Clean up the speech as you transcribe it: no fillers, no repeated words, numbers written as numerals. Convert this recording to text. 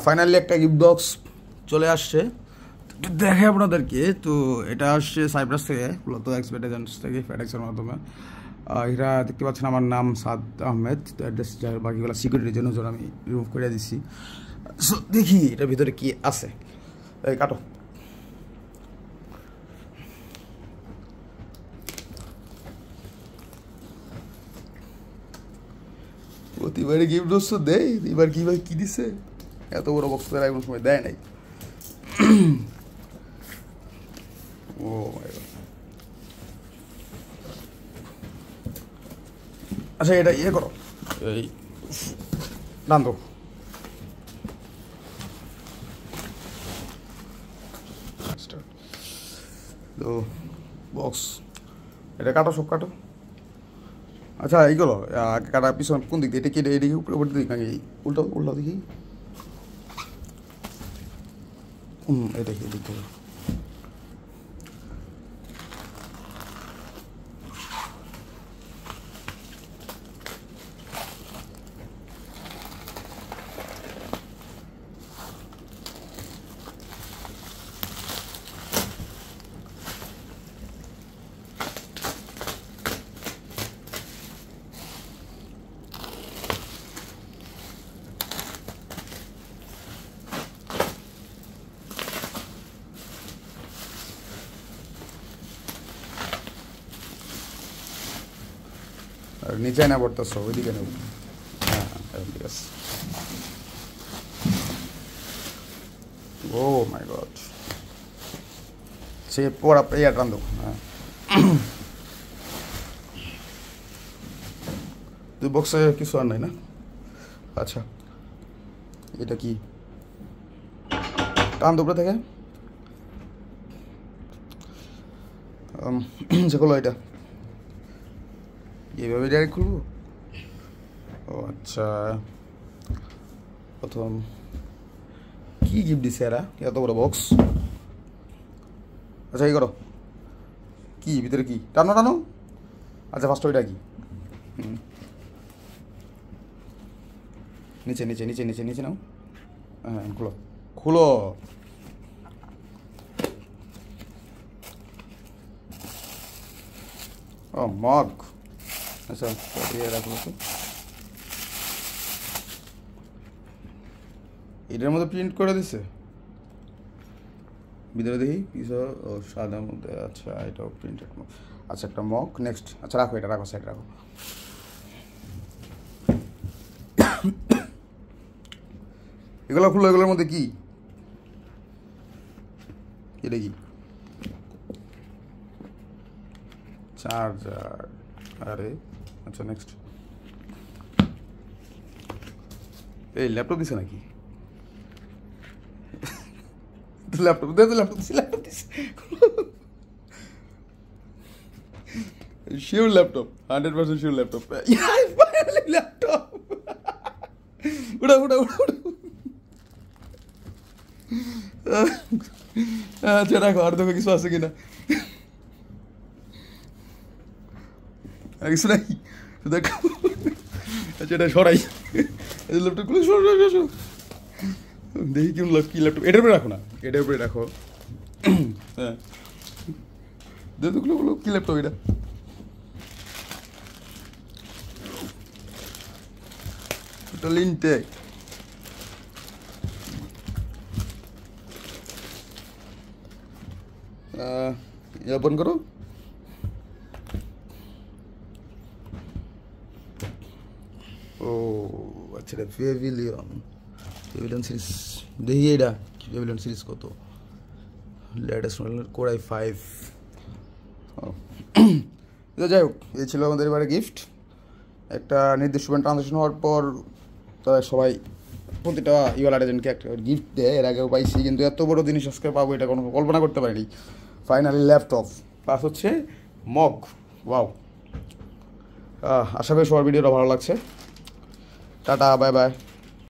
Finally একটা gift box চলে আসছে, একটু দেখে আপনাদেরকে। তো এটা আসছে সাইপ্রাস থেকে, মূলত এক্সপেড এজেন্টস থেকে ফেডেক্সের মাধ্যমে। এরা দেখতে পাচ্ছেন আমার নাম সাদ আহমেদ, তো অ্যাড্রেস বাকিগুলো সিকিউরিটির জন্য আমি রিমুভ করে দিচ্ছি। সো দেখি এটার ভিতরে কি আছে। এই কাটো। প্রতিবারে গিফট বক্স তো দেয়, এবার কীভাবে কী দিছে, এত বড় বক্স তারা কোনো সময় দেয় নাই। ও আচ্ছা, এটা ইয়ে করো, এই ডান দো। তো বক্স এটা কাটো, সব কাটো। আচ্ছা এইগুলো কাটা পিছন কোন দিক দিয়ে, এটা কি এদিকে উপরে উপরে দিক নাকি উল্টো উল্টো দেখি? এটা কি এদিক থেকে? আর নিচে না পড়তেছ, ওইদিকে নেব। হ্যাঁ ঠিক আছে। ও মাই গড, সে পড়া ইয়া টান দেবো। হ্যাঁ, তুই বক্সে কিছু আর নাই না? আচ্ছা এটা কি টান দুপুরে থেকে যেগুলো এটা এইভাবে ডাইরেক্ট খুলবো? ও আচ্ছা, প্রথম কি গিফট দিছে এরা, এত বড় বক্স? আচ্ছা এই করো, কি ভিতরে কি টানো টানো? আচ্ছা ফার্স্ট ওইটা কি? নিচে নিচে নিচে নিচে নিচে নাও। হ্যাঁ খুলো খুলো। ও মগ, আচ্ছা দিয়ে রাখলো তো। এটার মধ্যে প্রিন্ট করে দিছে ভিতরে, দেখি কিছু সাদার মধ্যে। আচ্ছা এটাও প্রিন্টেড। আচ্ছা একটা মগ, নেক্সট। আচ্ছা রাখো, এটা রাখো, সাইড রাখো। এগুলো খুলো, এগুলোর মধ্যে কি? এটা কি? চার্জার। আরে আচ্ছা নেক্সট। এই ল্যাপটপ দিছে নাকি? ল্যাপটপ দে, ল্যাপটপ দিছে, ল্যাপটপ দিছে। Sure laptop, 100% sure laptop. Laptop উড়া উড়া উড়া উড়া। আচ্ছা রাখো, আর দেখো কিছু আছে কিনা। কিছু নাই দেখো। আচ্ছা এটা সরাই, ল্যাপটপ গুলো দেখি কি ল্যাপটপ। এটার উপরে রাখো না, এটার উপরে রাখো। হ্যাঁ দেখো কি ল্যাপটপ এটা? ইনটেক। ওপেন করো। ও আচ্ছা, এটা পেভিলিয়ন সিরিজ। দেখি এটা পেভিলিয়ন সিরিজ কত লেটেস্ট মডেল, কোর i5। যাই হোক, এই ছিল আমাদের এবারে গিফট। একটা নির্দিষ্ট ট্রানজাকশন হওয়ার পর তারা সবাই প্রতিটা ইওয়ালেট এজেন্টকে একটা গিফট দেয়। এর আগেও পাইছি, কিন্তু এত বড় জিনিস আজকে পাবো এটা কোনো কল্পনা করতে পারিনি। ফাইনালি ল্যাপটপ প্লাস হচ্ছে মগ। ওয়াও, আশা করি সবার ভিডিওটা ভালো লাগছে। Tata, bye bye.